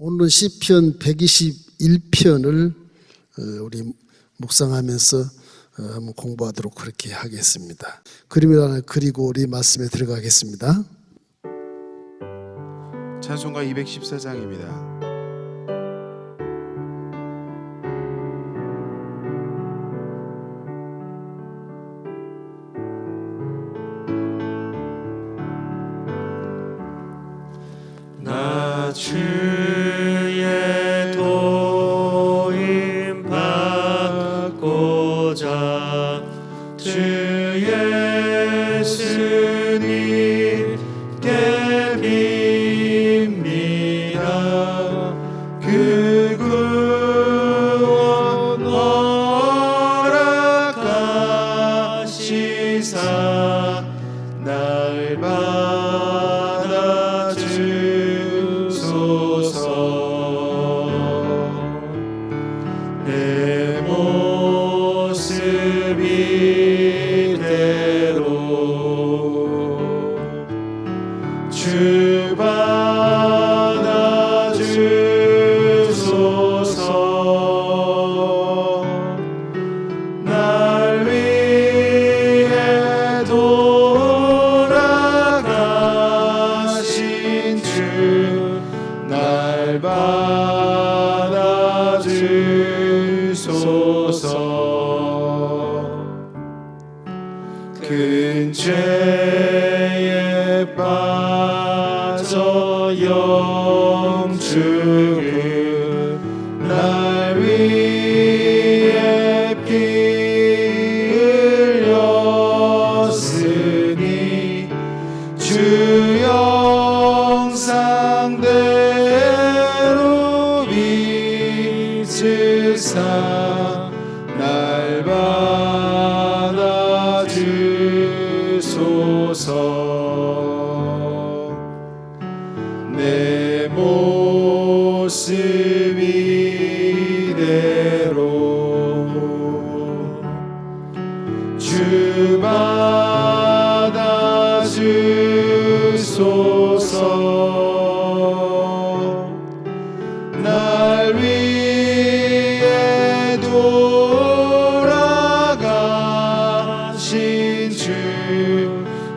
오늘은 시편 121편을 우리 묵상하면서 한번 공부하도록 그렇게 하겠습니다. 그림을 하나 그리고 우리 말씀에 들어가겠습니다. 찬송가 214장입니다. 나 주의 도임 받고자 주 예수님께 빕니다. 그 구원 허락하시사 날 받아 내 모습 이대로 주 받아 주소서. 날 위해 돌아가신 주 날 받아 주소서. 큰 죄에 빠져 영주를 날 위해 피 흘렸으니 주 영상대로 믿으사 날 받아 주소서. 내 모습 이대로 주 받아 주소서. 날 위해 돌아가신 주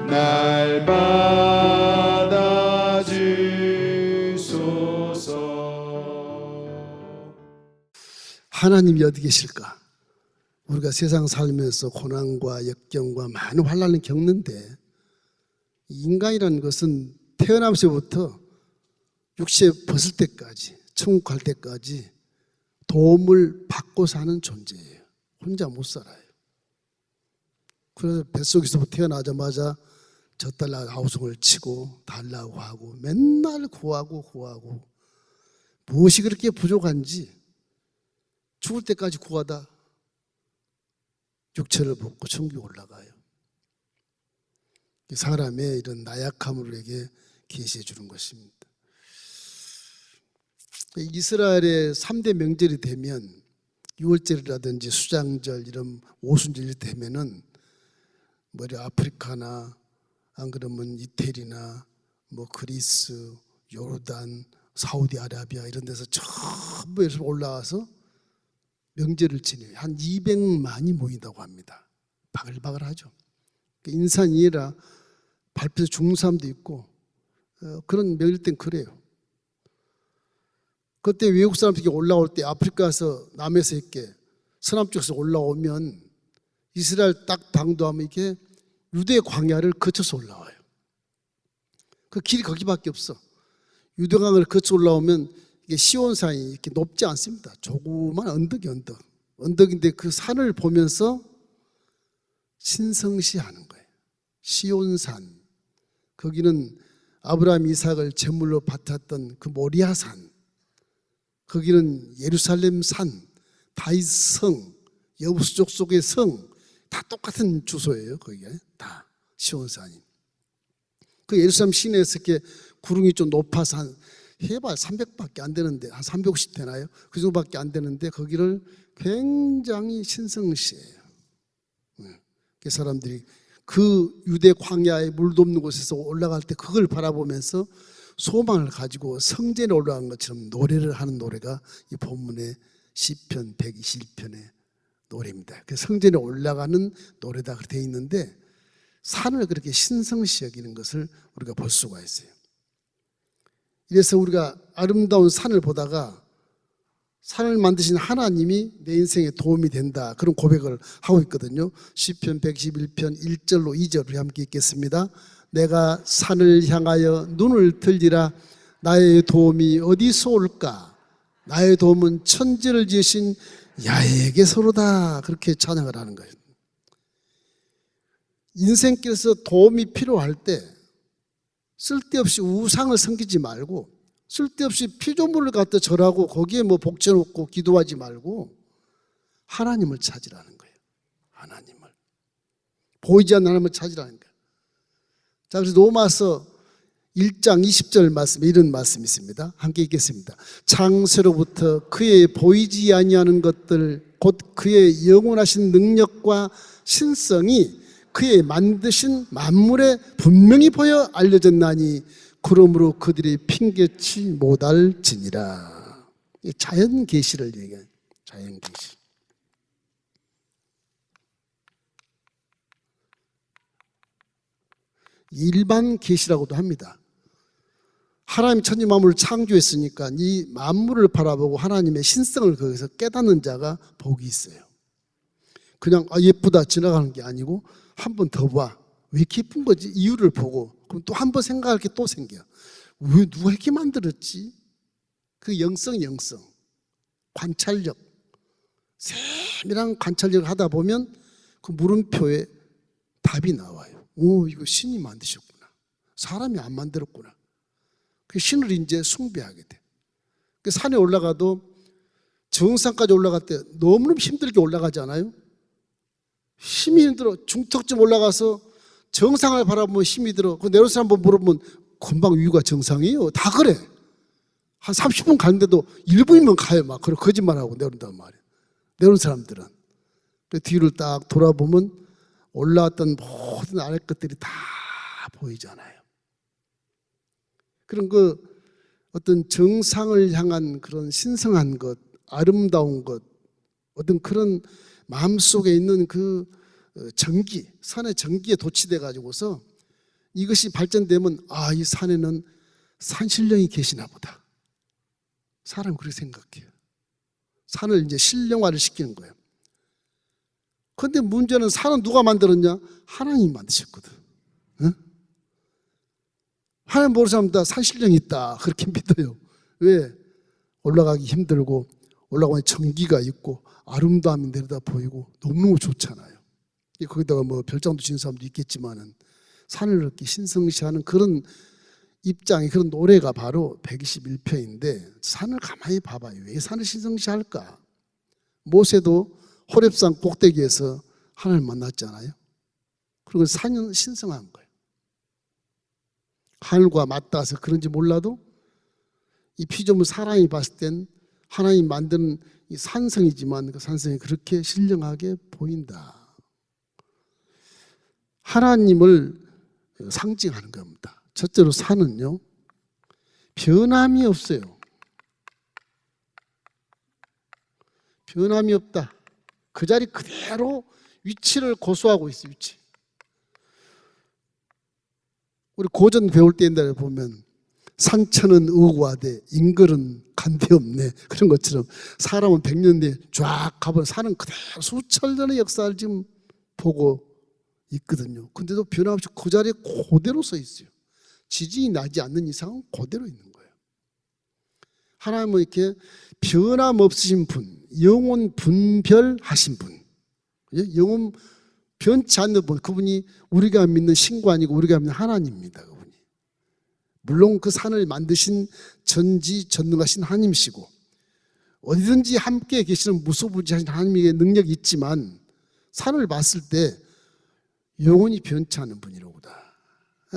날 받아 주소서. 하나님이 어디 계실까? 우리가 세상 살면서 고난과 역경과 많은 환난을 겪는데 인간이라는 것은 태어나면서부터 육체 벗을 때까지, 천국 갈 때까지 도움을 받고 사는 존재예요. 혼자 못 살아요. 그래서 뱃속에서부터 태어나자마자 젖달라 아우성을 치고 달라고 하고 맨날 구하고 무엇이 그렇게 부족한지 죽을 때까지 구하다 육체를 벗고 천국에 올라가요. 사람의 이런 나약함을 우리에게 계시해 주는 것입니다. 이스라엘의 3대 명절이 되면 유월절이라든지 수장절 이런 오순절이 되면은 아프리카나 안 그러면 이태리나 그리스, 요르단, 사우디아라비아 이런 데서 전부 올라와서 명절을 지내요. 한 200만이 모인다고 합니다. 바글바글하죠. 인산이 아니라 밟혀서 죽는 사람도 있고 그런 명절 땐 그래요. 그때 외국 사람들이 올라올 때 아프리카에서 남에서 이렇게 서남 쪽에서 올라오면 이스라엘 딱 당도하면 이게 유대 광야를 거쳐서 올라와요. 그 길이 거기밖에 없어. 유대 광야를 거쳐 올라오면 이게 시온산이 이렇게 높지 않습니다. 조그만 언덕인데 그 산을 보면서 신성시하는 거예요. 시온산. 거기는 아브라함 이삭을 제물로 바쳤던 그 모리아산. 거기는 예루살렘 산, 다윗 성, 여부수족 속의 성, 다 똑같은 주소예요. 거기가 다 시온산이. 그 예루살렘 시내에서 이렇게 구름이 좀 높아서 한 해발 300밖에 안 되는데 한 350 되나요? 그 정도밖에 안 되는데 거기를 굉장히 신성시해요. 그 사람들이 그 유대 광야에 물도 없는 곳에서 올라갈 때 그걸 바라보면서 소망을 가지고 성전에 올라간 것처럼 노래를 하는 노래가 이 본문의 시편 121편의 노래입니다. 그래서 성전에 올라가는 노래다 되어 있는데 산을 그렇게 신성시 여기는 것을 우리가 볼 수가 있어요. 이래서 우리가 아름다운 산을 보다가 산을 만드신 하나님이 내 인생에 도움이 된다, 그런 고백을 하고 있거든요. 시편 111편 1절로 2절을 함께 읽겠습니다. 내가 산을 향하여 눈을 들리라. 나의 도움이 어디서 올까? 나의 도움은 천지를 지으신 야훼에게서로다. 그렇게 찬양을 하는 거예요. 인생길에서 도움이 필요할 때 쓸데없이 우상을 섬기지 말고, 쓸데없이 피조물을 갖다 절하고 거기에 뭐 복제놓고 기도하지 말고 하나님을 찾으라는 거예요. 하나님을, 보이지 않는 하나님을 찾으라는 거예요. 자, 그래서 로마서 1장 20절 말씀에 이런 말씀이 있습니다. 함께 읽겠습니다. 창세로부터 그의 보이지 아니하는 것들 곧 그의 영원하신 능력과 신성이 그의 만드신 만물에 분명히 보여 알려졌나니 그러므로 그들이 핑계치 못할지니라. 자연 계시를 얘기해요. 자연 계시. 일반 계시라고도 합니다. 하나님 천지 만물을 창조했으니까 이 만물을 바라보고 하나님의 신성을 거기서 깨닫는 자가 복이 있어요. 그냥 예쁘다 지나가는 게 아니고 한 번 더 봐. 왜 이렇게 예쁜 거지? 이유를 보고 그럼 또 한 번 생각할 게 또 생겨. 왜 누가 이렇게 만들었지? 그 영성, 관찰력, 세밀한 관찰력을 하다 보면 그 물음표에 답이 나와요. 오, 이거 신이 만드셨구나. 사람이 안 만들었구나. 그 신을 이제 숭배하게 돼. 그 산에 올라가도 정상까지 올라갈 때 너무너무 힘들게 올라가지 않아요? 힘이 들어. 중턱쯤 올라가서 정상을 바라보면 힘이 들어. 그 내려서 한번 물어보면 금방 위가 정상이에요. 다 그래. 한 30분 가는데도 1분이면 가요. 막 그런 거짓말하고 내려온단 말이에요. 내려온 사람들은. 그 뒤를 딱 돌아보면 올라왔던 모든 아래 것들이 다 보이잖아요. 그런 그 어떤 정상을 향한 그런 신성한 것, 아름다운 것, 어떤 그런 마음속에 있는 그 전기, 산의 전기에 도취돼 가지고서 이것이 발전되면 이 산에는 산신령이 계시나 보다. 사람은 그렇게 생각해요. 산을 이제 신령화를 시키는 거예요. 그런데 문제는 산은 누가 만들었냐? 하나님이 만드셨거든. 응? 하나님 모르는 사람 다 산신령이 있다 그렇게 믿어요. 왜? 올라가기 힘들고 올라가면 전기가 있고 아름다움이 내려다 보이고 너무너무 좋잖아요. 거기다가 뭐 별장도 지는 사람도 있겠지만은 산을 이렇게 신성시하는 그런 입장이, 그런 노래가 바로 121편인데 산을 가만히 봐봐요. 왜 산을 신성시할까? 모세도 호렙산 꼭대기에서 하나님을 만났잖아요. 그리고 산은 신성한 거예요. 하늘과 맞닿아서 그런지 몰라도 이 피조물 사람이 봤을 땐 하나님 만드는 이 산성이지만 그 산성이 그렇게 신령하게 보인다. 하나님을 상징하는 겁니다. 첫째로 산은요, 변함이 없어요. 변함이 없다. 그 자리 그대로 위치를 고수하고 있어요. 위치. 우리 고전 배울 때 옛날에 보면 산천은 의고하되 인걸은 간대없네, 그런 것처럼 사람은 100년 뒤에 쫙 가보면 산은 그대로 수천 년의 역사를 지금 보고 있거든요. 근데도 변함없이 그 자리에 그대로 서 있어요. 지진이 나지 않는 이상은 그대로 있는 거예요. 하나님은 이렇게 변함없으신 분, 영원 분별하신 분, 영원 변치 않는 분, 그분이 우리가 믿는 신과 아니고 우리가 믿는 하나님입니다. 그분이. 물론 그 산을 만드신 전지전능하신 하나님이시고 어디든지 함께 계시는 무소부지하신 하나님의 능력이 있지만 산을 봤을 때 영원히 변치 않는 분이로구나.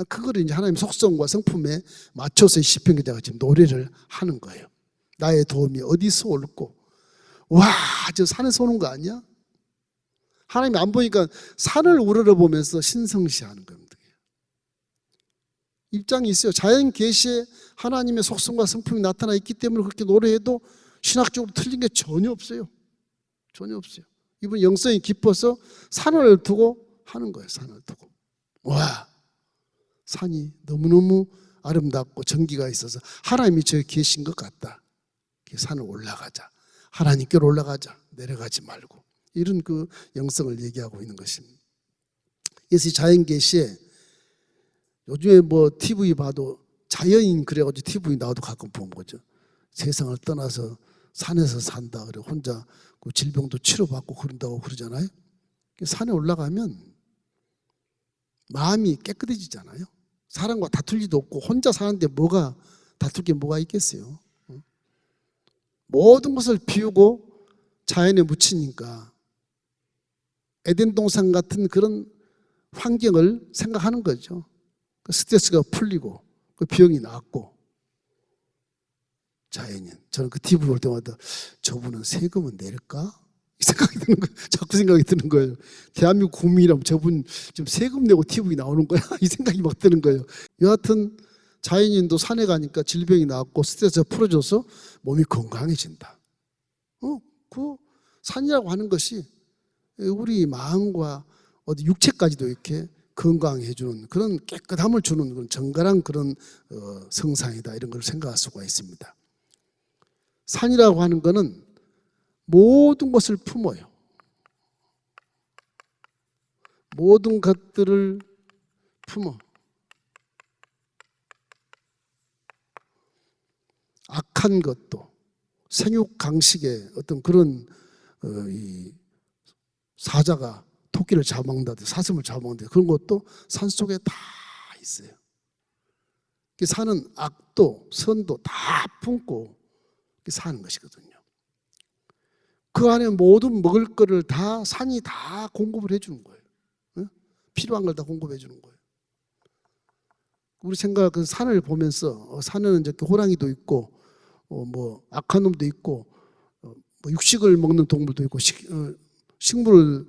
그거를 이제 하나님 속성과 성품에 맞춰서 시편 기자가 지금 노래를 하는 거예요. 나의 도움이 어디서 올고, 와, 저 산에서 오는 거 아니야? 하나님이 안 보니까 산을 우러러보면서 신성시하는 겁니다. 입장이 있어요. 자연 계시에 하나님의 속성과 성품이 나타나 있기 때문에 그렇게 노래해도 신학적으로 틀린 게 전혀 없어요. 전혀 없어요. 이분 영성이 깊어서 산을 두고 하는 거예요. 산을 두고. 와, 산이 너무너무 아름답고 정기가 있어서 하나님이 저기 계신 것 같다. 산을 올라가자. 하나님께로 올라가자. 내려가지 말고. 이런 그 영성을 얘기하고 있는 것입니다. 그래서 이 자연 계시에 요즘에 뭐 TV 봐도 자연인 그래가지고 TV 나와도 가끔 보는 거죠. 세상을 떠나서 산에서 산다. 그래 혼자 그 질병도 치료받고 그런다고 그러잖아요. 산에 올라가면 마음이 깨끗해지잖아요. 사람과 다툴 일도 없고 혼자 사는데 뭐가 다툴 게 뭐가 있겠어요. 모든 것을 비우고 자연에 묻히니까 에덴 동산 같은 그런 환경을 생각하는 거죠. 스트레스가 풀리고 그 병이 낫고. 자연인. 저는 그 TV 볼 때마다 저분은 세금은 낼까? 이 생각이 드는 거예요. 자꾸 생각이 드는 거예요. 대한민국 국민이라면 저분 지금 세금 내고 TV 나오는 거야? 이 생각이 막 드는 거예요. 여하튼 자연인도 산에 가니까 질병이 낫고 스트레스가 풀어져서 몸이 건강해진다. 그 산이라고 하는 것이 우리 마음과 어디 육체까지도 이렇게 건강해주는 그런 깨끗함을 주는 그런 정갈한 그런 성상이다. 이런 걸 생각할 수가 있습니다. 산이라고 하는 것은 모든 것을 품어요. 모든 것들을 품어. 악한 것도 생육 강식의 어떤 그런 이 사자가 토끼를 잡아먹는다든지 사슴을 잡아먹는다든지 그런 것도 산속에 다 있어요. 산은 악도 선도 다 품고 사는 것이거든요. 그 안에 모든 먹을 거를 다 산이 다 공급을 해주는 거예요. 필요한 걸 다 공급해 주는 거예요. 우리 생각 그 산을 보면서 산에는 이제 호랑이도 있고 뭐 악한 놈도 있고 뭐 육식을 먹는 동물도 있고 식물을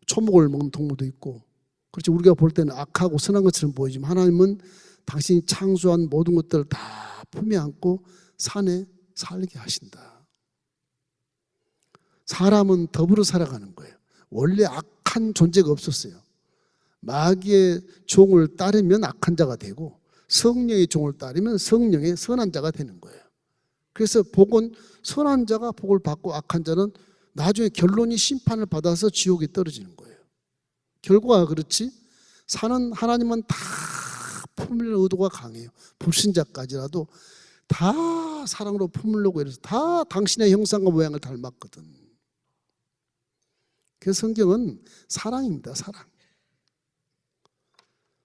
초목을 먹는 동물도 있고 그렇지 우리가 볼 때는 악하고 선한 것처럼 보이지만 하나님은 당신이 창조한 모든 것들을 다 품에 안고 산에 살게 하신다. 사람은 더불어 살아가는 거예요. 원래 악한 존재가 없었어요. 마귀의 종을 따르면 악한 자가 되고 성령의 종을 따르면 성령의 선한 자가 되는 거예요. 그래서 복은 선한 자가 복을 받고 악한 자는 나중에 결론이 심판을 받아서 지옥에 떨어지는 거예요. 결과가 그렇지 산은 하나님은 다 품으려는 의도가 강해요. 불신자까지라도 다 사랑으로 품으려고 해서 다 당신의 형상과 모양을 닮았거든. 그래서 성경은 사랑입니다. 사랑.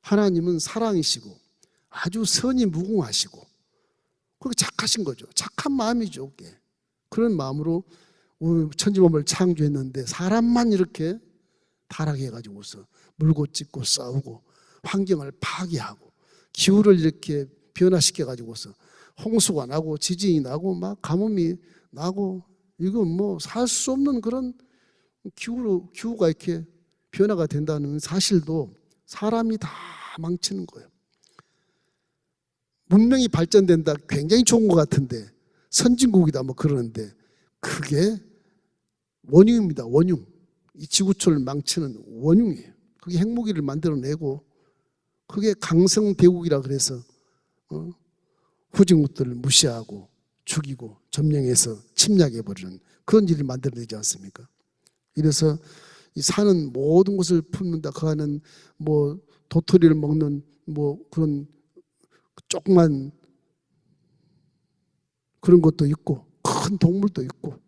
하나님은 사랑이시고 아주 선이 무궁하시고 그렇게 착하신 거죠. 착한 마음이죠. 그게. 그런 마음으로 우리 천지만물을 창조했는데 사람만 이렇게 타락해가지고서 물고 찢고 싸우고 환경을 파괴하고 기후를 이렇게 변화시켜가지고서 홍수가 나고 지진이 나고 막 가뭄이 나고 이건 뭐 살 수 없는 그런 기후가 이렇게 변화가 된다는 사실도 사람이 다 망치는 거예요. 문명이 발전된다 굉장히 좋은 것 같은데 선진국이다 뭐 그러는데 그게 원흉입니다. 원흉. 이 지구촌을 망치는 원흉이에요. 그게 핵무기를 만들어내고 그게 강성대국이라 그래서 후진국들을 무시하고 죽이고 점령해서 침략해버리는 그런 일을 만들어내지 않습니까? 이래서 이 산은 모든 것을 품는다. 그 안은 뭐 도토리를 먹는 뭐 그런 조그만 그런 것도 있고 큰 동물도 있고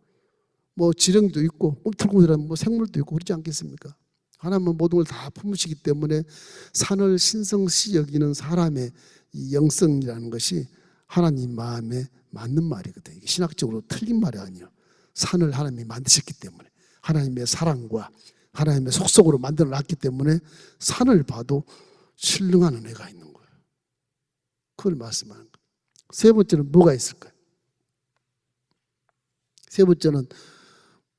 뭐 지렁이도 있고 꿈틀꿈틀한 뭐 생물도 있고 그러지 않겠습니까? 하나님은 모든 걸 다 품으시기 때문에 산을 신성시 여기는 사람의 이 영성이라는 것이 하나님 마음에 맞는 말이거든요. 이게 신학적으로 틀린 말이 아니에요. 산을 하나님이 만드셨기 때문에 하나님의 사랑과 하나님의 속성으로 만들어 놨기 때문에 산을 봐도 신령한 은혜가 있는 거예요. 그걸 말씀하는 거예요. 세 번째는 뭐가 있을까요? 세 번째는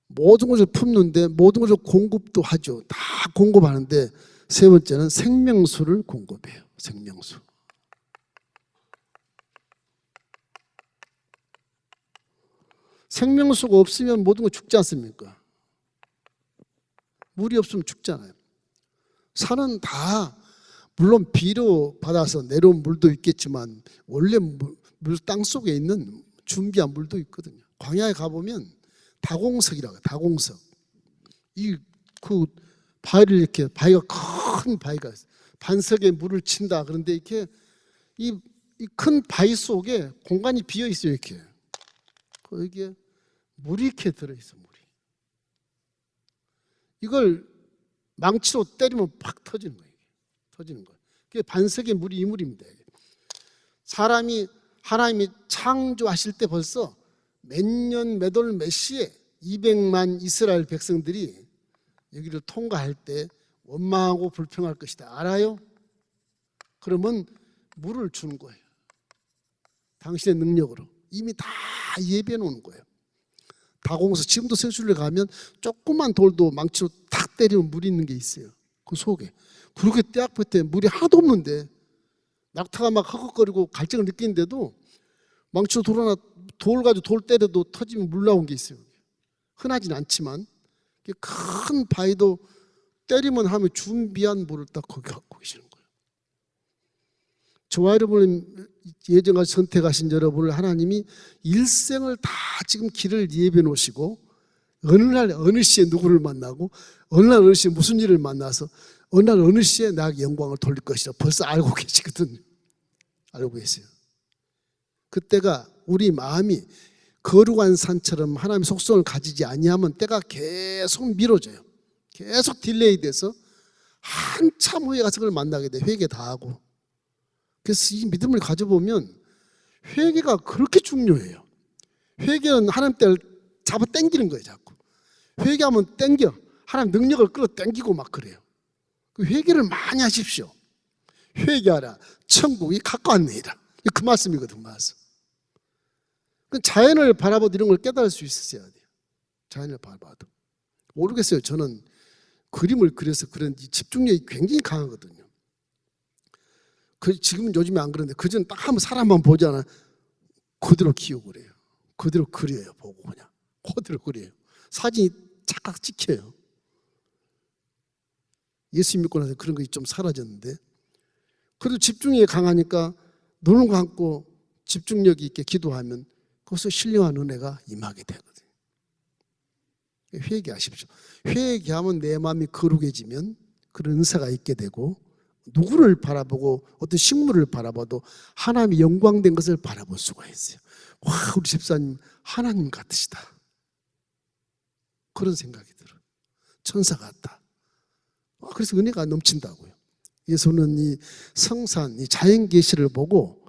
모든 것을 품는데 모든 것을 공급도 하죠. 다 공급하는데 세 번째는 생명수를 공급해요. 생명수. 생명수가 없으면 모든 거 죽지 않습니까? 물이 없으면 죽잖아요. 산은 다 물론 비료 받아서 내려온 물도 있겠지만 원래 물 땅 속에 있는 준비한 물도 있거든요. 광야에 가보면 다공석이라고 해요. 다공석. 그 바위를 이렇게 바위가 큰 바위가 있어요. 반석에 물을 친다. 그런데 이렇게 이 큰 바위 속에 공간이 비어 있어요. 이렇게 거기에 물이 이렇게 들어 있어. 물이 이걸 망치로 때리면 팍 터지는 거예요. 터지는 거예요. 그게 반석의 물이 이 물입니다. 사람이 하나님이 창조하실 때 벌써 몇 년, 몇 월, 몇 시에 200만 이스라엘 백성들이 여기를 통과할 때 원망하고 불평할 것이다. 알아요? 그러면 물을 주는 거예요. 당신의 능력으로 이미 다 예비해 놓은 거예요. 다공석, 지금도 성수를 가면 조그만 돌도 망치로 탁 때리면 물이 있는 게 있어요. 그 속에. 그렇게 때 앞에 때 물이 하나도 없는데 낙타가 막 헉헉거리고 갈증을 느끼는데도 망치로 돌 가지고 돌 때려도 터지면 물 나온 게 있어요. 흔하진 않지만 큰 바위도 때리면 하면 준비한 물을 딱 거기 갖고 계시는 거예요. 저와 여러분은 예정까지 선택하신 여러분을 하나님이 일생을 다 지금 길을 예비해 놓으시고 어느 날 어느 시에 누구를 만나고 어느 날 어느 시에 무슨 일을 만나서 어느 날 어느 시에 나에게 영광을 돌릴 것이라 벌써 알고 계시거든요. 알고 계세요. 그때가 우리 마음이 거룩한 산처럼 하나님의 속성을 가지지 아니하면 때가 계속 미뤄져요. 계속 딜레이 돼서 한참 후에 가서 그걸 만나게 돼. 회개 다 하고. 그래서 이 믿음을 가져보면 회개가 그렇게 중요해요. 회개는 하나님 때를 잡아 당기는 거예요. 자꾸 회개하면 당겨. 하나님 능력을 끌어 당기고 막 그래요. 그 회개를 많이 하십시오. 회개하라 천국이 가까웠느니라. 그 말씀이거든. 말씀. 자연을 바라보도 이런 걸 깨달을 수 있어야 돼요. 자연을 바라봐도. 모르겠어요. 저는 그림을 그려서 그런지 집중력이 굉장히 강하거든요. 지금은 요즘에 안 그런데 그전 딱 한번 사람만 보잖아. 그대로 기억을 해요. 그대로 그려요. 보고 그냥 그대로 그려요. 사진이 착각 찍혀요. 예수 믿고 나서 그런 것이 좀 사라졌는데 그래도 집중력이 강하니까 눈을 감고 집중력 있게 기도하면 거기서 신령한 은혜가 임하게 되거든요. 회개하십시오. 회개하면 내 마음이 거룩해지면 그런 은사가 있게 되고 누구를 바라보고 어떤 식물을 바라봐도 하나님이 영광된 것을 바라볼 수가 있어요. 와, 우리 집사님 하나님 같으시다. 그런 생각이 들어요. 천사 같다. 그래서 은혜가 넘친다고요. 예수는 이 성산, 이 자연 계시를 보고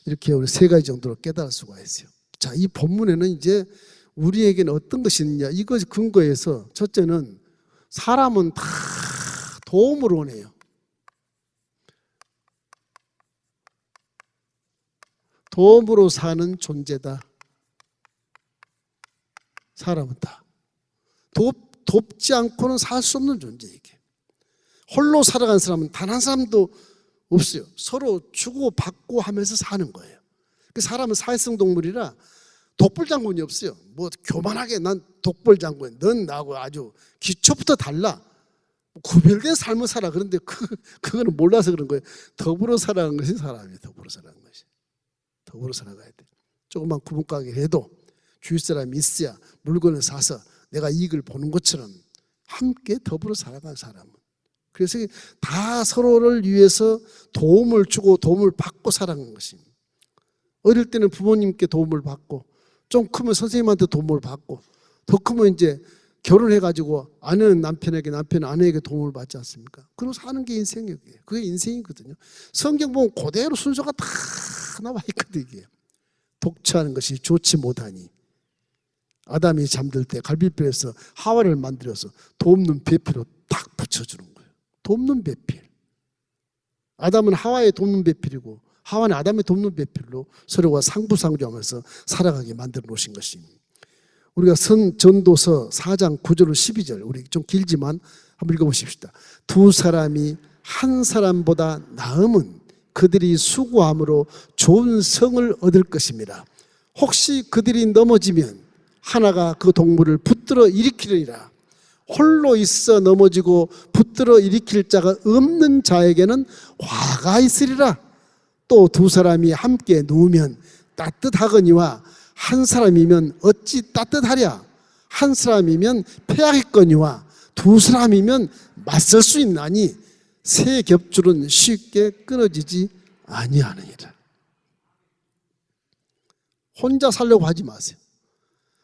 이렇게 우리 세 가지 정도로 깨달을 수가 있어요. 자, 이 본문에는 이제 우리에게는 어떤 것이 있느냐 이것 근거에서 첫째는 사람은 다 도움을 원해요. 도움으로 사는 존재다. 사람은 다 돕지 않고는 살 수 없는 존재. 이게 홀로 살아간 사람은 단 한 사람도 없어요. 서로 주고 받고 하면서 사는 거예요. 사람은 사회성 동물이라 독불 장군이 없어요. 뭐 교만하게 난 독불 장군, 넌 나하고 아주 기초부터 달라. 구별된 삶을 살아. 그런데 그거는 몰라서 그런 거예요. 더불어 살아가는 것이 사람이에요. 더불어 살아가는 것이. 더불어 살아가야 돼. 조금만 구분가게 해도 주위 사람이 있어야 물건을 사서 내가 이익을 보는 것처럼 함께 더불어 살아가는 사람은. 그래서 다 서로를 위해서 도움을 주고 도움을 받고 살아가는 것입니다. 어릴 때는 부모님께 도움을 받고 좀 크면 선생님한테 도움을 받고 더 크면 이제 결혼해가지고 아내는 남편에게 남편은 아내에게 도움을 받지 않습니까? 그러고 사는 게 인생이에요. 그게 인생이거든요. 성경 보면 그대로 순서가 다 나와 있거든요. 이게. 독처하는 것이 좋지 못하니 아담이 잠들 때 갈비뼈에서 하와를 만들어서 돕는 배필로 딱 붙여주는 거예요. 돕는 배필. 아담은 하와의 돕는 배필이고 하와는 아담의 돕는 배필로 서로가 상부상조하면서 살아가게 만들어 놓으신 것입니다. 우리가 전도서 4장 9절로 12절 우리 좀 길지만 한번 읽어보십시다. 두 사람이 한 사람보다 나음은 그들이 수고함으로 좋은 성을 얻을 것입니다. 혹시 그들이 넘어지면 하나가 그 동물을 붙들어 일으키리라. 홀로 있어 넘어지고 붙들어 일으킬 자가 없는 자에게는 화가 있으리라. 또 두 사람이 함께 누우면 따뜻하거니와 한 사람이면 어찌 따뜻하랴. 한 사람이면 패하겠거니와 두 사람이면 맞설 수 있나니 새 겹줄은 쉽게 끊어지지 아니하느니라. 혼자 살려고 하지 마세요.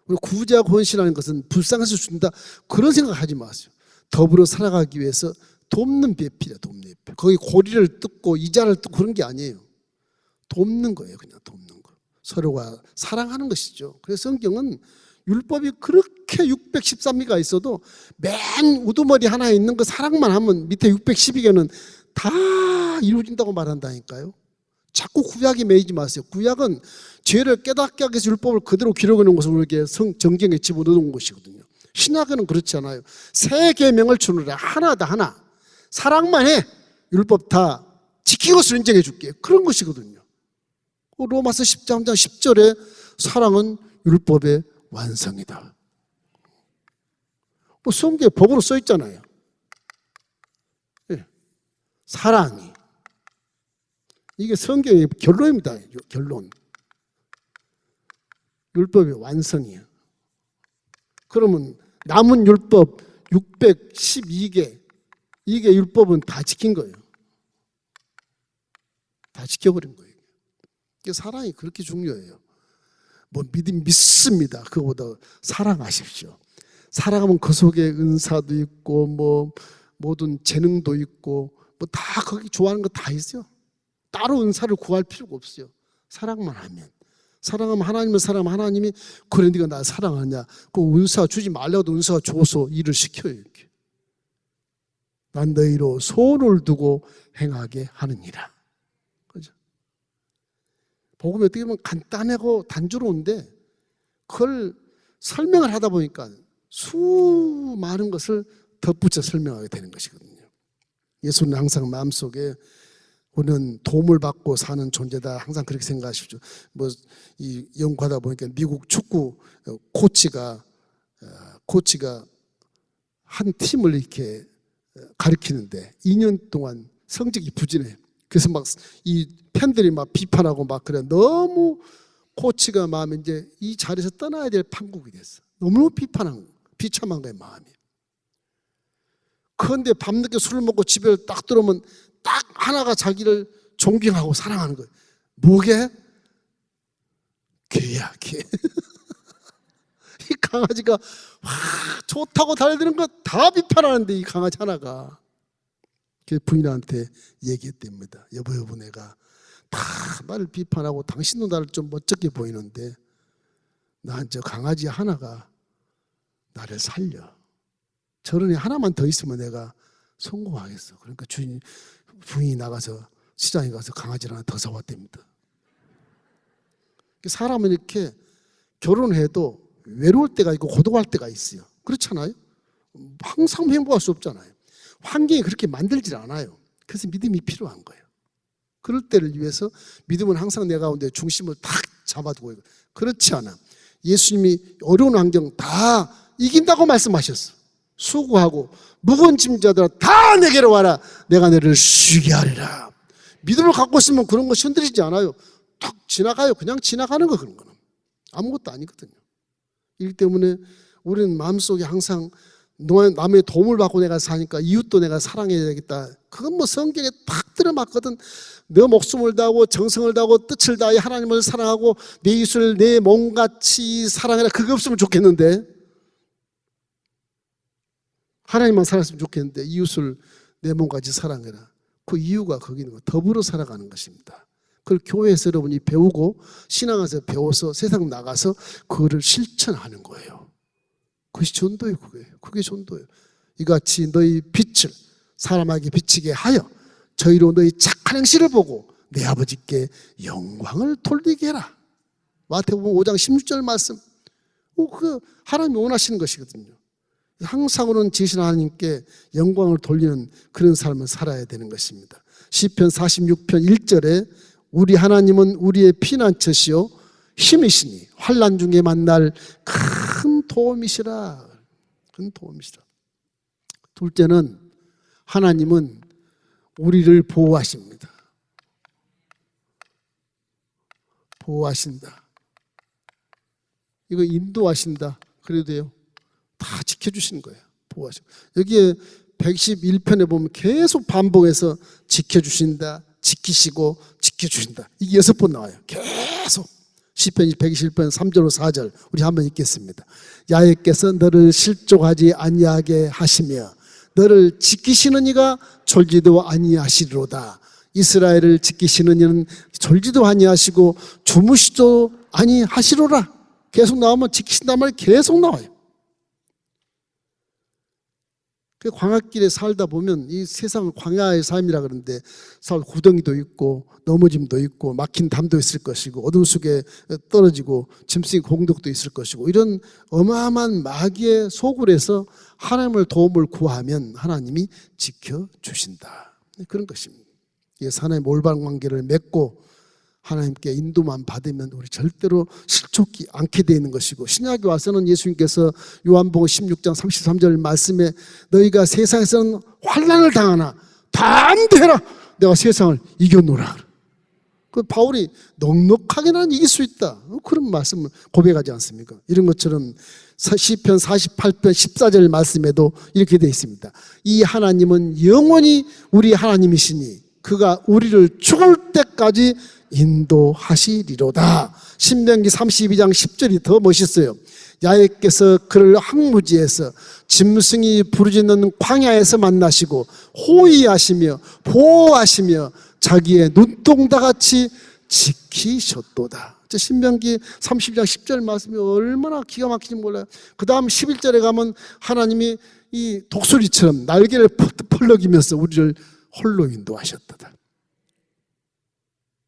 우리 구제하고 헌신하는 것은 불쌍해서 준다 그런 생각하지 마세요. 더불어 살아가기 위해서 돕는 배 필요해요. 돕는 배. 거기 고리를 뜯고 이자를 뜯고 그런 게 아니에요. 돕는 거예요. 그냥 돕는 거. 서로가 사랑하는 것이죠. 그래서 성경은 율법이 그렇게 613개가 있어도 맨 우두머리 하나에 있는 거 사랑만 하면 밑에 612개는 다 이루어진다고 말한다니까요. 자꾸 구약에 매이지 마세요. 구약은 죄를 깨닫게 하기 위해서 율법을 그대로 기록해 놓은 것을 우리에게 정경에 집어넣은 것이거든요. 신약은 그렇지 않아요. 새 계명을 주느라 하나다 하나. 사랑만 해. 율법 다 지키고 인정해 줄게. 그런 것이거든요. 로마서 13장 10절에 사랑은 율법의 완성이다. 성경에 법으로 써 있잖아요. 네. 사랑이. 이게 성경의 결론입니다. 결론. 율법의 완성이에요. 그러면 남은 율법 612개, 이게 율법은 다 지킨 거예요. 다 지켜버린 거예요. 사랑이 그렇게 중요해요. 뭐 믿습니다. 그거보다 사랑하십시오. 사랑하면 그 속에 은사도 있고 뭐 모든 재능도 있고 뭐 다 거기 좋아하는 거 다 있어요. 따로 은사를 구할 필요가 없어요. 사랑만 하면. 사랑하면 하나님을 사랑하면 하나님이 그래 네가 나 사랑하냐. 그 은사 주지 말라도 은사가 줘서 일을 시켜요. 이렇게. 난 너희로 소원을 두고 행하게 하느니라. 그죠? 복음이 어떻게 보면 간단하고 단조로운데 그걸 설명을 하다 보니까 수많은 것을 덧붙여 설명하게 되는 것이거든요. 예수는 항상 마음속에 우리는 도움을 받고 사는 존재다. 항상 그렇게 생각하십시오. 뭐 이 연구하다 보니까 미국 축구 코치가 한 팀을 이렇게 가르치는데 2년 동안 성적이 부진해. 그래서 막 이 팬들이 막 비판하고 막 그래. 너무 코치가 마음에 이제 이 자리에서 떠나야 될 판국이 됐어. 너무 비참한 거예요, 마음이. 그런데 밤늦게 술을 먹고 집에 딱 들어오면 딱 하나가 자기를 존경하고 사랑하는 거예요. 뭐게? 개야, 개. 이 강아지가 와 좋다고 달려드는 거 다 비판하는데 이 강아지 하나가. 그 부인한테 얘기했답니다. 여보 내가 다 나를 비판하고 당신도 나를 좀 멋쩍게 보이는데 난 저 강아지 하나가 나를 살려. 저런 애 하나만 더 있으면 내가 성공하겠어. 그러니까 부인이 나가서 시장에 가서 강아지를 하나 더 사왔답니다. 사람은 이렇게 결혼해도 외로울 때가 있고 고독할 때가 있어요. 그렇잖아요. 항상 행복할 수 없잖아요. 환경이 그렇게 만들질 않아요. 그래서 믿음이 필요한 거예요. 그럴 때를 위해서 믿음은 항상 내 가운데 중심을 딱 잡아두고 있고. 그렇지 않아. 예수님이 어려운 환경 다 이긴다고 말씀하셨어. 수고하고 무거운 짐자들아 다 내게로 와라. 내가 너를 쉬게 하리라. 믿음을 갖고 있으면 그런 거 흔들리지 않아요. 탁 지나가요. 그냥 지나가는 거 그런 거는. 아무것도 아니거든요. 이 때문에 우리는 마음속에 항상 남의 도움을 받고 내가 사니까 이웃도 내가 사랑해야 되겠다. 그건 뭐 성경에 탁 들어맞거든. 너 목숨을 다하고 정성을 다하고 뜻을 다해 하나님을 사랑하고 내 이웃을 내 몸같이 사랑해라. 그거 없으면 좋겠는데. 하나님만 살았으면 좋겠는데 이웃을 내 몸같이 사랑해라. 그 이유가 거기 있는 거. 더불어 살아가는 것입니다. 그걸 교회에서 여러분이 배우고 신앙에서 배워서 세상 나가서 그거를 실천하는 거예요. 그것이 전도예요. 그게 전도예요. 이같이 너희 빛을 사람에게 비치게 하여 저희로 너희 착한 행실을 보고 내 아버지께 영광을 돌리게 해라. 마태복음 5장 16절 말씀. 그 하나님이 원하시는 것이거든요. 항상 우리는 지신 하나님께 영광을 돌리는 그런 삶을 살아야 되는 것입니다. 시편 46편 1절에 우리 하나님은 우리의 피난처시요 힘이시니 환난 중에 만날 큰 도움이시라. 큰 도움이시라. 둘째는 하나님은 우리를 보호하십니다. 보호하신다. 이거 인도하신다. 그래도 돼요. 다 지켜주시는 거예요. 보호하시고. 여기에 111편에 보면 계속 반복해서 지켜주신다, 지키시고, 지켜주신다. 이게 6번 나와요. 계속. 시편 121편 3절로 4절 우리 한번 읽겠습니다. 야훼께서 너를 실족하지 아니하게 하시며 너를 지키시는 이가 졸지도 아니하시리로다. 이스라엘을 지키시는 이는 졸지도 아니하시고 주무시도 아니하시리로라. 계속 나오면 지키신단 말이 계속 나와요. 그 광야길에 살다 보면 이 세상은 광야의 삶이라 그러는데 구덩이도 있고 넘어짐도 있고 막힌 담도 있을 것이고 어둠 속에 떨어지고 짐승의 공격도 있을 것이고 이런 어마어마한 마귀의 소굴에서 하나님을 도움을 구하면 하나님이 지켜주신다. 그런 것입니다. 하나님의 올바른 관계를 맺고 하나님께 인도만 받으면 우리 절대로 실족이 않게 되어 있는 것이고, 신약에 와서는 예수님께서 요한복음 16장 33절 말씀에 너희가 세상에서는 환난을 당하나 담대해라 내가 세상을 이겨노라. 그 바울이 넉넉하게 나는 이길 수 있다 그런 말씀을 고백하지 않습니까? 이런 것처럼 시편 48편 14절 말씀에도 이렇게 되어 있습니다. 이 하나님은 영원히 우리 하나님이시니 그가 우리를 죽을 때까지 인도하시리로다. 신명기 32장 10절이 더 멋있어요. 야훼께서 그를 항무지에서 짐승이 부르짖는 광야에서 만나시고 호위하시며 보호하시며 자기의 눈동자같이 지키셨도다. 신명기 30장 10절 말씀이 얼마나 기가 막히지 몰라요. 그 다음 11절에 가면 하나님이 이 독수리처럼 날개를 펄럭이면서 우리를 홀로 인도하셨다.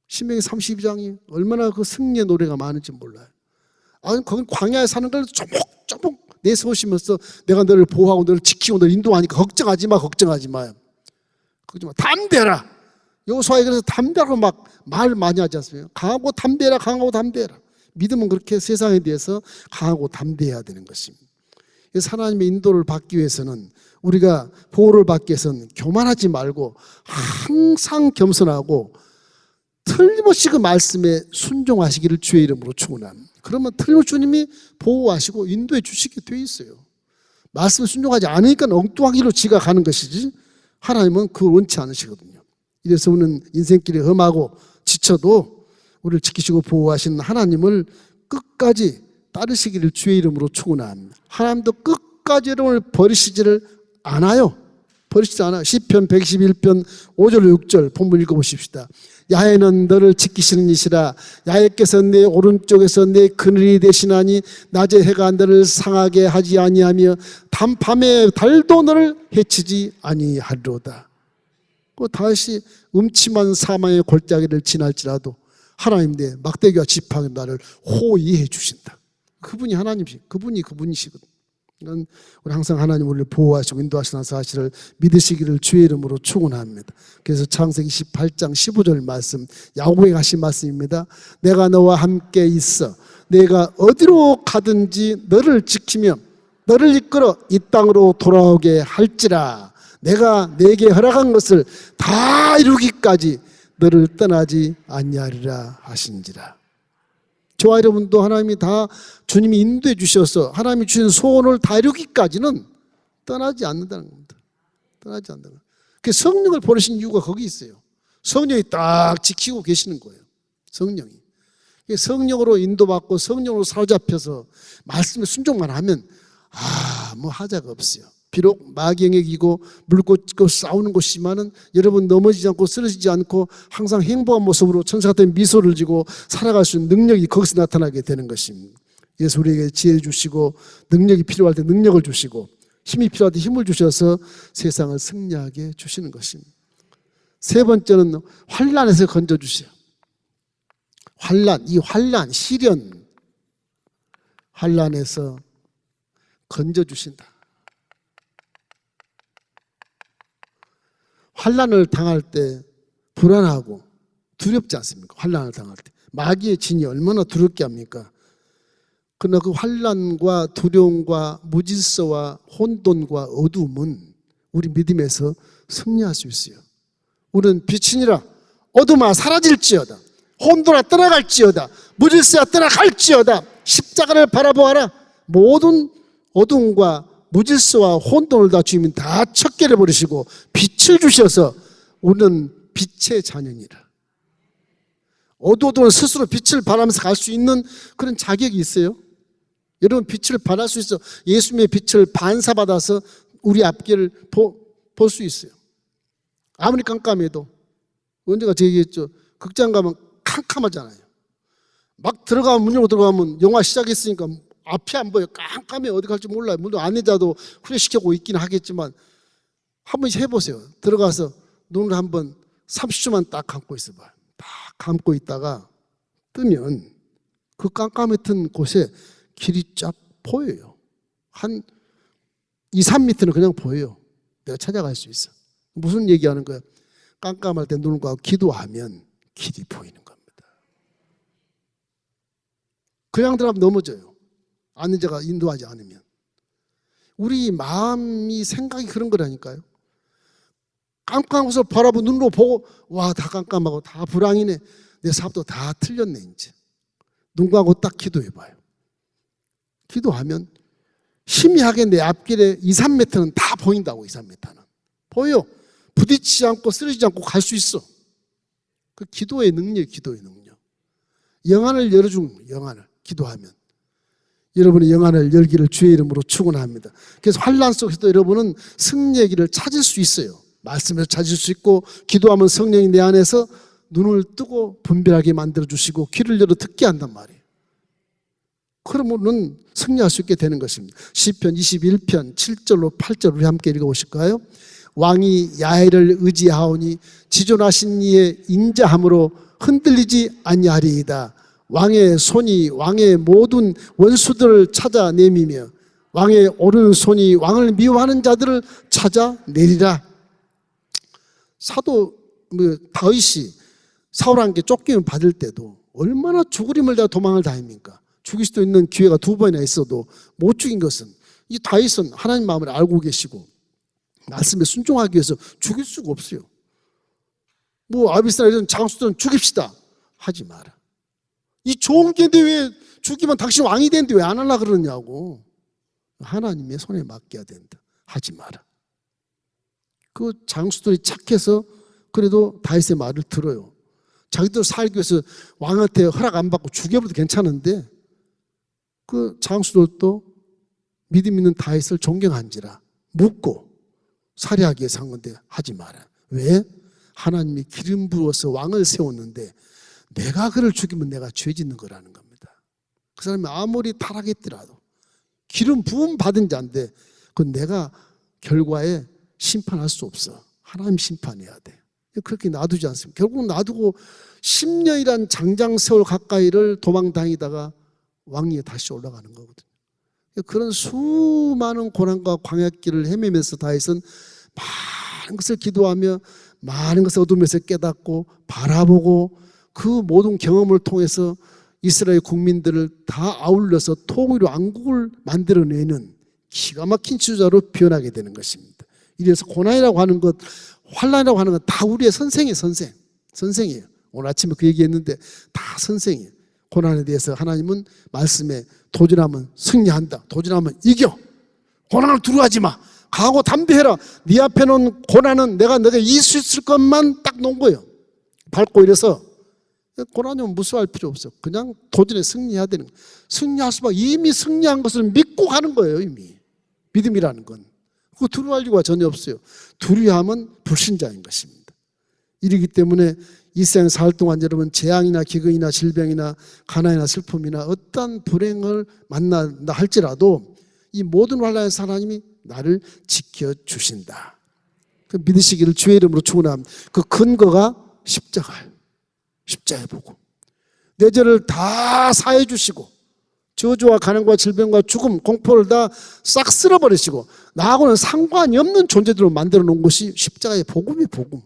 신명기 32장이 얼마나 그 승리의 노래가 많은지 몰라요. 거긴 광야에 사는 걸 조목조목 내세우시면서 내가 너를 보호하고 너를 지키고 너를 인도하니까 걱정하지 마. 담대라. 여호수아에 그래서 담대라고 막 말 많이 하지 않습니까? 강하고 담대라. 믿음은 그렇게 세상에 대해서 강하고 담대해야 되는 것입니다. 그래서 하나님의 인도를 받기 위해서는 우리가 보호를 받기 위해서는 교만하지 말고 항상 겸손하고 틀림없이 그 말씀에 순종하시기를 주의 이름으로 축원합니다. 그러면 틀림없이 주님이 보호하시고 인도해 주시게 돼 있어요. 말씀에 순종하지 않으니까 엉뚱하기로 지가 가는 것이지 하나님은 그걸 원치 않으시거든요. 이래서 우리는 인생길이 험하고 지쳐도 우리를 지키시고 보호하시는 하나님을 끝까지 따르시기를 주의 이름으로 축원합니다. 하나님도 끝까지 여러분을 버리시지를 않아요. 버리시지 않아요. 시편 121편 5절 6절 본문 읽어보십시다. 야훼는 너를 지키시는 이시라. 야훼께서 내 오른쪽에서 내 그늘이 되시나니 낮에 해가 너를 상하게 하지 아니하며 밤에 달도 너를 해치지 아니하리로다. 다시 음침한 사망의 골짜기를 지날지라도 하나님 내 막대기와 지팡이 나를 호위해 주신다. 그분이 하나님이시고 그분이시거든요. 우리 항상 하나님 우리를 보호하시고 인도하시는 사실을 믿으시기를 주의 이름으로 축원합니다. 그래서 창세기 18장 15절 말씀, 야곱에게 하신 말씀입니다. 내가 너와 함께 있어 내가 어디로 가든지 너를 지키며 너를 이끌어 이 땅으로 돌아오게 할지라. 내가 내게 허락한 것을 다 이루기까지 너를 떠나지 아니하리라 하신지라. 저와 여러분도 하나님이 다 주님이 인도해 주셔서 하나님이 주신 소원을 다 이루기까지는 떠나지 않는다는 겁니다. 떠나지 않는다는 겁니다. 그 성령을 보내신 이유가 거기 있어요. 성령이 딱 지키고 계시는 거예요. 성령이. 성령으로 인도받고 성령으로 사로잡혀서 말씀에 순종만 하면 뭐 하자가 없어요. 비록 마귀에게 이기고 물고 싸우는 곳이지만은 여러분 넘어지지 않고 쓰러지지 않고 항상 행복한 모습으로 천사 같은 미소를 지고 살아갈 수 있는 능력이 거기서 나타나게 되는 것입니다. 그래서 우리에게 지혜를 주시고 능력이 필요할 때 능력을 주시고 힘이 필요할 때 힘을 주셔서 세상을 승리하게 주시는 것입니다. 세 번째는 환난에서 건져주세요. 환난, 시련, 환난에서 건져주신다. 환난을 당할 때 불안하고 두렵지 않습니까? 환난을 당할 때 마귀의 진이 얼마나 두렵게 합니까? 그러나 그 환난과 두려움과 무질서와 혼돈과 어두움은 우리 믿음에서 승리할 수 있어요. 우리는 빛이니라 어둠아 사라질지어다, 혼돈아 떠나갈지어다, 무질서야 떠나갈지어다, 십자가를 바라보아라. 모든 어둠과 무질서와 혼돈을 다 주님이 다 척결해 버리시고 빛을 주셔서 우리는 빛의 자녀니라. 어두워도 스스로 빛을 발하면서 갈 수 있는 그런 자격이 있어요. 여러분 빛을 발할 수 있어. 예수님의 빛을 반사받아서 우리 앞길을 볼 수 있어요. 아무리 깜깜해도. 언제가 제 얘기했죠. 극장 가면 캄캄하잖아요. 막 들어가면, 문 열고 들어가면 영화 시작했으니까 앞이 안 보여. 깜깜해. 어디 갈지 몰라요. 물론 안내자도 후레시켜고 있긴 하겠지만 한 번씩 해보세요. 들어가서 눈을 한번 30초만 딱 감고 있어봐요. 딱 감고 있다가 뜨면 그 깜깜했던 곳에 길이 쫙 보여요. 한 2, 3m는 그냥 보여요. 내가 찾아갈 수 있어. 무슨 얘기하는 거야? 깜깜할 때 눈을 감고 기도하면 길이 보이는 겁니다. 그냥 들어가면 넘어져요. 안내자가 인도하지 않으면. 우리 마음이 생각이 그런 거라니까요. 깜깜해서 바라보고 눈으로 보고 와 다 깜깜하고 다 불황이네. 내 사업도 다 틀렸네 이제. 눈 감고 딱 기도해봐요. 기도하면 희미하게 내 앞길에 2, 3m는 다 보인다고. 2, 3m는 보여. 부딪히지 않고 쓰러지지 않고 갈 수 있어. 그 기도의 능력, 기도의 능력. 영안을 열어준 영안을 기도하면 여러분의 영안을 열기를 주의 이름으로 축원합니다. 그래서 환난 속에서도 여러분은 승리의 길을 찾을 수 있어요. 말씀에서 찾을 수 있고 기도하면 성령이 내 안에서 눈을 뜨고 분별하게 만들어주시고 귀를 열어 듣게 한단 말이에요. 그러면은 승리할 수 있게 되는 것입니다. 시편 21편 7절로 8절 우리 함께 읽어보실까요? 왕이 야훼를 의지하오니 지존하신 이의 인자함으로 흔들리지 아니하리이다. 왕의 손이 왕의 모든 원수들을 찾아내미며 왕의 오른손이 왕을 미워하는 자들을 찾아내리라. 사도 다윗이 사울에게 쫓김을 받을 때도 얼마나 죽을 힘을 다해 도망을 다닙니까? 죽일 수도 있는 기회가 2번이나 있어도 못 죽인 것은 이 다윗은 하나님 마음을 알고 계시고 말씀에 순종하기 위해서 죽일 수가 없어요. 아비스나 이런 장수들은 죽입시다 하지 마라. 이 좋은 게인데 왜 죽이면 당신 왕이 되는데 왜 안 하려고 그러냐고. 하나님의 손에 맡겨야 된다. 하지 마라. 그 장수들이 착해서 그래도 다윗의 말을 들어요. 자기들 살기 위해서 왕한테 허락 안 받고 죽여버려도 괜찮은데 그 장수들도 믿음 있는 다윗을 존경한지라 묻고 살해하기 위해서 한 건데 하지 마라. 왜? 하나님이 기름 부어서 왕을 세웠는데 내가 그를 죽이면 내가 죄 짓는 거라는 겁니다. 그 사람이 아무리 타락했더라도 기름 부음 받은 자인데 그건 내가 결과에 심판할 수 없어. 하나님 심판해야 돼. 그렇게 놔두지 않습니다. 결국 놔두고 10년이란 장장세월 가까이를 도망다니다가 왕위에 다시 올라가는 거거든요. 그런 수많은 고난과 광야길을 헤매면서 다윗은 많은 것을 기도하며 많은 것을 어둠에서 깨닫고 바라보고 그 모든 경험을 통해서 이스라엘 국민들을 다 아울러서 통일로 왕국을 만들어내는 기가 막힌 지도자로 변하게 되는 것입니다. 이래서 고난이라고 하는 것, 환난이라고 하는 것 다 우리의 선생이에요. 선생이에요. 오늘 아침에 그 얘기했는데 다 선생이에요. 고난에 대해서 하나님은 말씀에 도전하면 승리한다. 도전하면 이겨. 고난을 두려워하지 마. 강하고 담대해라. 네 앞에 놓은 고난은 내가 이길 수 있을 것만 딱 놓은 거예요. 밟고 이래서 고난이면 무서워할 필요 없어. 그냥 도전에 승리해야 되는 거예요. 승리할 수밖에. 이미 승리한 것을 믿고 가는 거예요. 이미 믿음이라는 건. 그거 두려워할 이유가 전혀 없어요. 두려워하면 불신자인 것입니다. 이러기 때문에 이 세상 살 동안 여러분 재앙이나 기근이나 질병이나 가난이나 슬픔이나 어떤 불행을 만난다 할지라도 이 모든 환난에서 하나님이 나를 지켜주신다. 그 믿으시기를 주의 이름으로 축원합니다. 그 근거가 십자가예요. 십자가에 보고 내 죄를 다 사해 주시고 저주와 가난과 질병과 죽음, 공포를 다 싹 쓸어버리시고 나하고는 상관이 없는 존재들로 만들어 놓은 것이 십자가의 복음이 복음.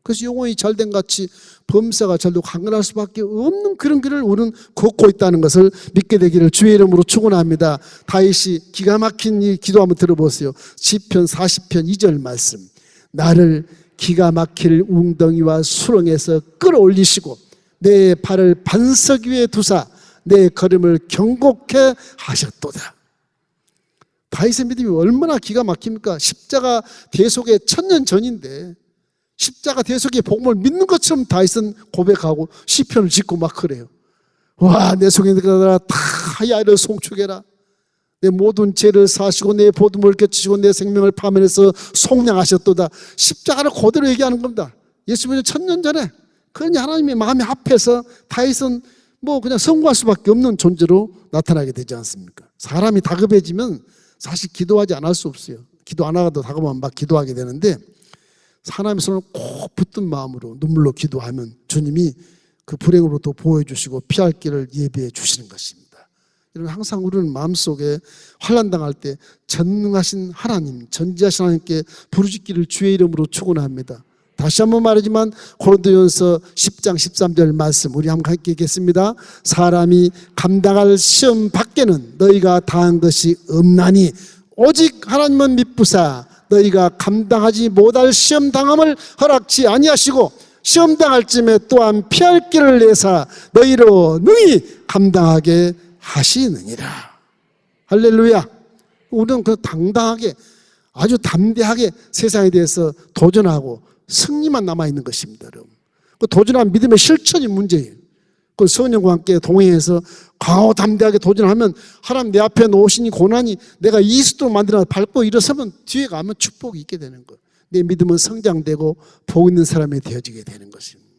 그래서 영혼이 잘된 같이 범사가 잘되고 강건할 수밖에 없는 그런 길을 우리는 걷고 있다는 것을 믿게 되기를 주의 이름으로 축원합니다. 다윗이 기가 막힌 이 기도 한번 들어보세요. 시편 40편 2절 말씀. 나를 기가 막힐 웅덩이와 수렁에서 끌어올리시고 내 발을 반석 위에 두사 내 걸음을 경고케 하셨도다. 다윗의 믿음이 얼마나 기가 막힙니까? 십자가 대속의 1000년 전인데 십자가 대속의 복음을 믿는 것처럼 다윗은 고백하고 시편을 짓고 막 그래요. 와, 내 속에 들어가라 다 하야를 송축해라. 내 모든 죄를 사시고 내 보듬을 깨치시고 내 생명을 파면해서 속량하셨도다. 십자가를 그대로 얘기하는 겁니다. 예수님이 1000년 전에 그러니 하나님의 마음에 합해서 다윗은 뭐 그냥 성공할 수밖에 없는 존재로 나타나게 되지 않습니까? 사람이 다급해지면 사실 기도하지 않을 수 없어요. 기도 안 하고도 다급하면 막 기도하게 되는데 하나님의 손을 꼭 붙든 마음으로 눈물로 기도하면 주님이 그 불행으로부터 보호해주시고 피할 길을 예비해 주시는 것입니다. 여러분, 항상 우리는 마음속에 환난당할 때 전능하신 하나님, 전지하신 하나님께 부르짖기를 주의 이름으로 축원합니다. 다시 한번 말하지만 고린도전서 10장 13절 말씀 우리 한번 함께 읽겠습니다. 사람이 감당할 시험 밖에는 너희가 당한 것이 없나니 오직 하나님은 미쁘사 너희가 감당하지 못할 시험 당함을 허락지 아니하시고 시험 당할 쯤에 또한 피할 길을 내사 너희로 능히 감당하게 하시느니라. 할렐루야. 우리는 그 당당하게 아주 담대하게 세상에 대해서 도전하고 승리만 남아있는 것입니다. 여러분. 그 도전한 믿음의 실천이 문제예요. 그 성령과 함께 동행해서 강하고 담대하게 도전하면 하나님 내 앞에 놓으신 이 고난이 내가 이스도로 만들어 밟고 일어서면 뒤에 가면 축복이 있게 되는 거예요. 내 믿음은 성장되고 복 있는 사람이 되어지게 되는 것입니다.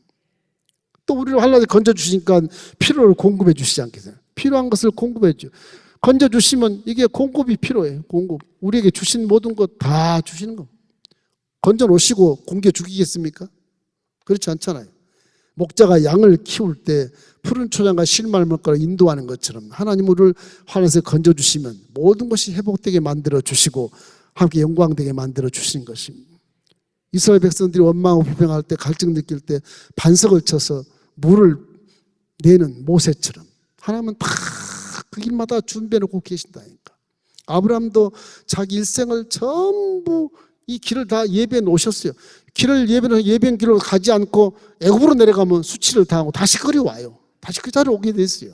또 우리를 하나님께 건져주시니까 필요를 공급해 주시지 않겠어요? 필요한 것을 공급해 줘. 건져주시면 이게 공급이 필요해요. 공급. 우리에게 주신 모든 것 다 주시는 거. 건져 놓으시고 굶겨 죽이겠습니까? 그렇지 않잖아요. 목자가 양을 키울 때 푸른 초장과 실말 먹거라 인도하는 것처럼 하나님 우리를 환난에서 건져주시면 모든 것이 회복되게 만들어 주시고 함께 영광되게 만들어 주시는 것입니다. 이스라엘 백성들이 원망하고 불평할 때 갈증 느낄 때 반석을 쳐서 물을 내는 모세처럼 하나님은 다 그 길마다 준비해 놓고 계신다니까. 아브라함도 자기 일생을 전부 이 길을 다 예비해 놓으셨어요. 길을 예비한 길로 가지 않고 애굽으로 내려가면 수치를 당하고 다시 거리 와요. 다시 그 자리에 오게 됐어요.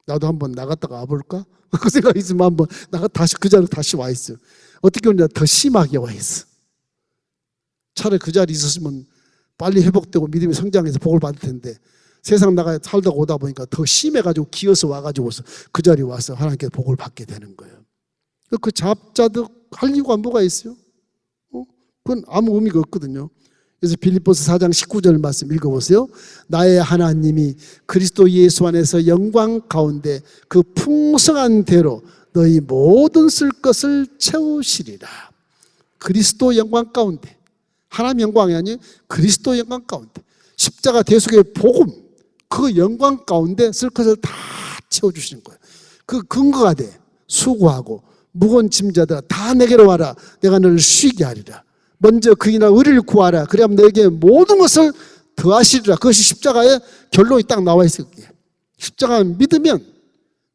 나도 한번 나갔다가 와볼까? 그 생각이 있으면 한번 다시 그 자리로 다시 와 있어요. 어떻게 오냐 더 심하게 와 있어. 차라리 그 자리에 있었으면 빨리 회복되고 믿음이 성장해서 복을 받을 텐데 세상 나가 살다가 오다 보니까 더 심해가지고 기어서 와가지고서 그 자리에 와서 하나님께 복을 받게 되는 거예요. 그 잡자도 할 이유가 뭐가 있어요? 그건 아무 의미가 없거든요. 그래서 빌립보서 4장 19절 말씀 읽어보세요. 나의 하나님이 그리스도 예수 안에서 영광 가운데 그 풍성한 대로 너희 모든 쓸 것을 채우시리라. 그리스도 영광 가운데, 하나님 영광이 아니에요. 그리스도 영광 가운데 십자가 대속의 복음, 그 영광 가운데 쓸 것을 다 채워주시는 거예요. 그 근거가 돼. 수고하고 무거운 짐자들아 다 내게로 와라. 내가 너를 쉬게 하리라. 먼저 그이나 의를 구하라. 그래야 너에게 모든 것을 더하시리라. 그것이 십자가의 결론이 딱 나와 있어요. 십자가 믿으면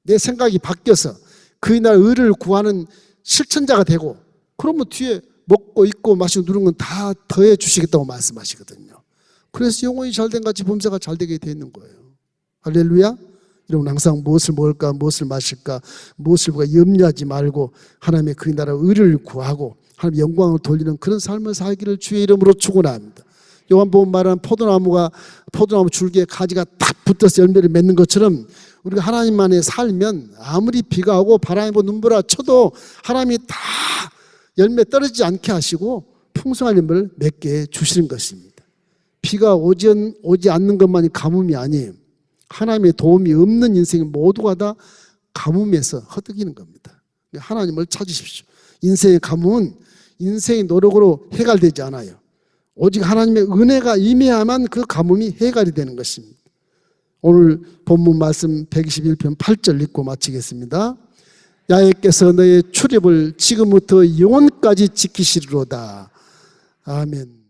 내 생각이 바뀌어서 그이나 의를 구하는 실천자가 되고 그러면 뒤에 먹고 입고 마시고 누른 건 다 더해 주시겠다고 말씀하시거든요. 그래서 영혼이 잘된 같이 범사가 잘되게 되어 있는 거예요. 할렐루야. 여러분 항상 무엇을 먹을까 무엇을 마실까 무엇을 염려하지 말고 하나님의 그 나라 의를 구하고 하나님의 영광을 돌리는 그런 삶을 살기를 주의 이름으로 축원합니다. 요한복음 말하는 포도나무 줄기에 가지가 딱 붙어서 열매를 맺는 것처럼 우리가 하나님만에 살면 아무리 비가 오고 바람이 불고 눈보라 쳐도 하나님이 다 열매 떨어지지 않게 하시고 풍성한 열매를 맺게 주시는 것입니다. 비가 오지 않는 것만이 가뭄이 아니에요. 하나님의 도움이 없는 인생이 모두가 다 가뭄에서 허덕이는 겁니다. 하나님을 찾으십시오. 인생의 가뭄은 인생의 노력으로 해결되지 않아요. 오직 하나님의 은혜가 임해야만 그 가뭄이 해결이 되는 것입니다. 오늘 본문 말씀 121편 8절 읽고 마치겠습니다. 야훼께서 너의 출입을 지금부터 영원까지 지키시리로다. 아멘.